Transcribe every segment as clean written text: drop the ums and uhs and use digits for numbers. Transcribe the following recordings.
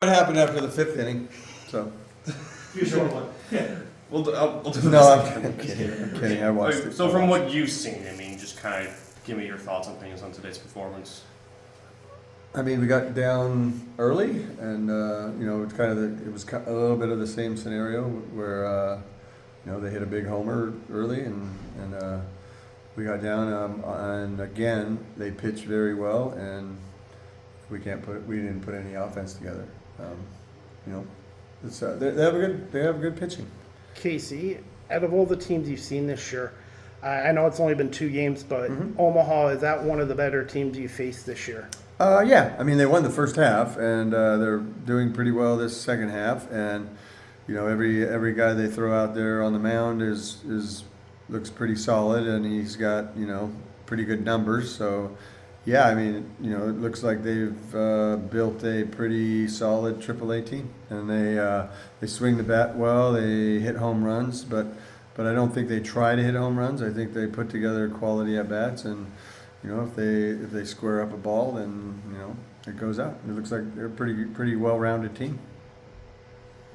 What happened after the 5th inning? So. You sure one? Yeah. We'll do No, this. I'm kidding. I'm kidding. I watched it. So from what you've seen, I mean, just kind of give me your thoughts and opinions on today's performance. I mean, we got down early, and it's kind of it was a little bit of the same scenario where they hit a big homer early, and we got down, and again they pitched very well, and we didn't put any offense together. It's they have good pitching. Casey, out of all the teams you've seen this year, I know it's only been 2 games, but Mm-hmm. Omaha, is that one of the better teams you faced this year? Yeah, I mean they won the first half, and they're doing pretty well this second half. And every guy they throw out there on the mound looks pretty solid, and he's got pretty good numbers. So yeah, I mean it looks like they've built a pretty solid AAA team, and they swing the bat well, they hit home runs, but I don't think they try to hit home runs. I think they put together quality at bats, and if they square up a ball, then it goes out. It looks like they're a pretty well-rounded team.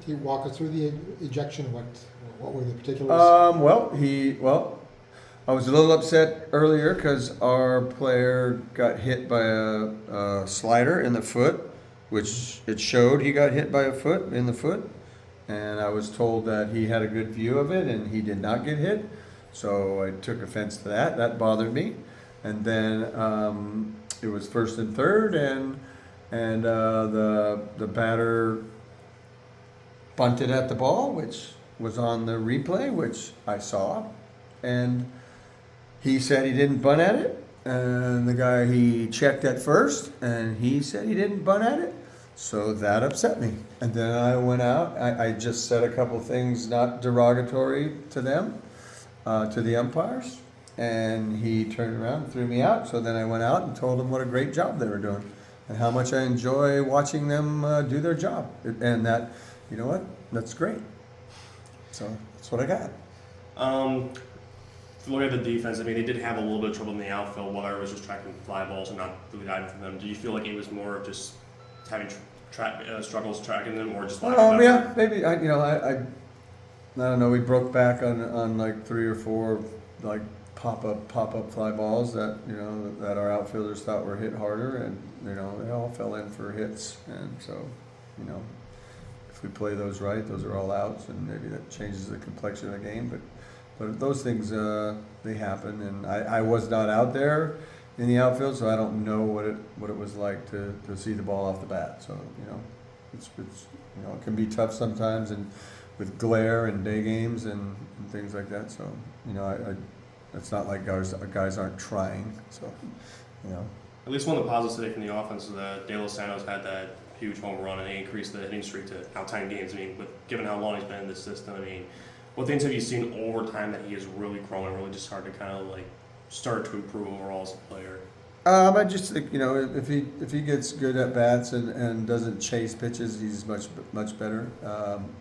Can you walk us through the ejection? What were the particulars? I was a little upset earlier because our player got hit by a slider in the foot, which it showed he got hit by a foot in the foot, and I was told that he had a good view of it and he did not get hit, so I took offense to that. That bothered me. And then it was 1st and 3rd, and the batter bunted at the ball, which was on the replay, which I saw, and he said he didn't bunt at it. And the guy he checked at first, and he said he didn't bunt at it. So that upset me. And then I went out. I just said a couple things not derogatory to them, to the umpires. And he turned around and threw me out. So then I went out and told them what a great job they were doing and how much I enjoy watching them do their job. And that, that's great. So that's what I got. If you look at the defense, I mean, they did have a little bit of trouble in the outfield, whether it was just tracking fly balls or not really guiding from them. Do you feel like it was more of just having struggles tracking them, or just? Yeah, maybe. I don't know. We broke back on like 3 or 4 like pop up fly balls that that our outfielders thought were hit harder, and they all fell in for hits, and so if we play those right, those are all outs, and maybe that changes the complexion of the game. But those things they happen, and I was not out there in the outfield, so I don't know what it was like to see the ball off the bat. So it's it can be tough sometimes, and with glare and day games and things like that. So it's not like guys aren't trying. So At least one of the positives today from the offense is that De Los Santos had that huge home run, and they increased the hitting streak to now 10 games. I mean, given how long he's been in this system, I mean, what things have you seen over time that he has really grown and really just started to kind of like start to improve overall as a player? I just think if he gets good at bats and doesn't chase pitches, he's much better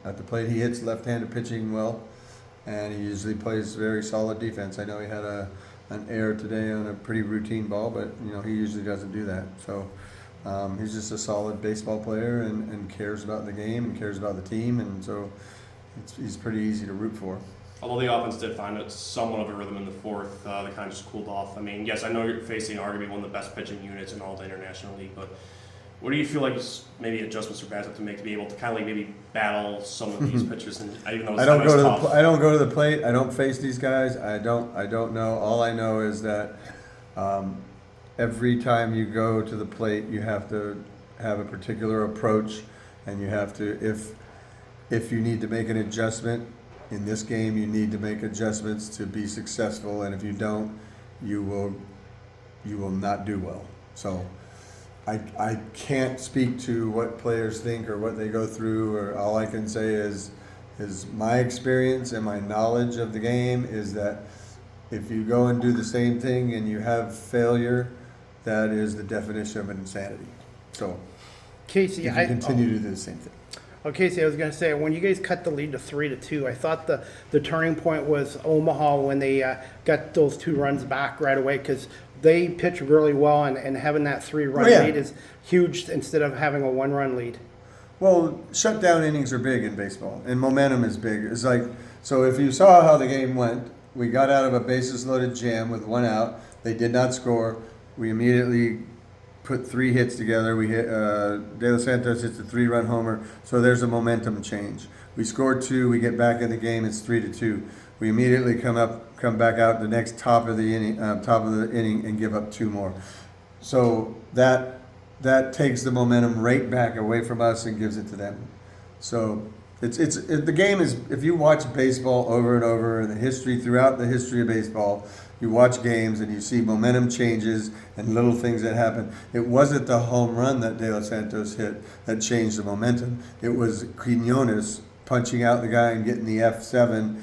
at the plate. He hits left-handed pitching well, and he usually plays very solid defense. I know he had an error today on a pretty routine ball, but he usually doesn't do that. So he's just a solid baseball player and cares about the game and cares about the team, and so he's pretty easy to root for. Although the offense did find it somewhat of a rhythm in the 4th, they kind of just cooled off. I mean, yes, I know you're facing arguably one of the best pitching units in all the International League, but what do you feel like maybe adjustments your guys have to make to be able to kind of like maybe battle some of these pitchers? And even though I don't go to the plate. I don't face these guys. I don't know. All I know is that every time you go to the plate, you have to have a particular approach, and you have to if you need to make an adjustment in this game, you need to make adjustments to be successful, and if you don't, you will not do well. So I can't speak to what players think or what they go through, or all I can say is my experience and my knowledge of the game is that if you go and do the same thing and you have failure, that is the definition of an insanity. So Casey, if you continue to do the same thing. Okay, so I was going to say, when you guys cut the lead to 3-2, I thought the turning point was Omaha when they got those 2 runs back right away, because they pitched really well, and having that 3-run lead is huge instead of having a 1-run lead. Well, shutdown innings are big in baseball, and momentum is big. It's like, so if you saw how the game went, we got out of a bases loaded jam with 1 out. They did not score. We immediately put 3 hits together. We hit, De Los Santos hits a 3-run homer, so there's a momentum change. We scored 2, we get back in the game, it's 3-2. We immediately come back out the next top of the inning and give up 2 more. So that takes the momentum right back away from us and gives it to them. So the game is, if you watch baseball over and over in throughout the history of baseball, you watch games and you see momentum changes and little things that happen. It wasn't the home run that De Los Santos hit that changed the momentum. It was Quinones punching out the guy and getting the F7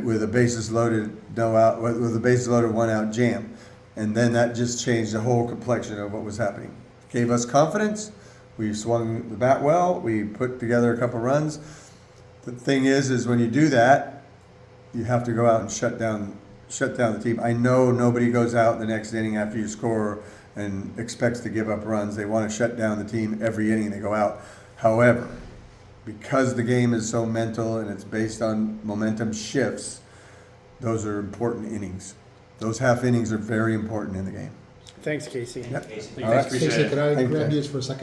with a bases loaded no out, with a bases loaded 1 out jam. And then that just changed the whole complexion of what was happening. Gave us confidence. We swung the bat well. We put together a couple runs. The thing is when you do that, you have to go out and shut down the team. I know nobody goes out the next inning after you score and expects to give up runs. They want to shut down the team every inning they go out. However, because the game is so mental and it's based on momentum shifts, those are important innings. Those half innings are very important in the game. Thanks, Casey. Yep. Casey, All right. appreciate Casey, it. can I Thank you. grab you for a second?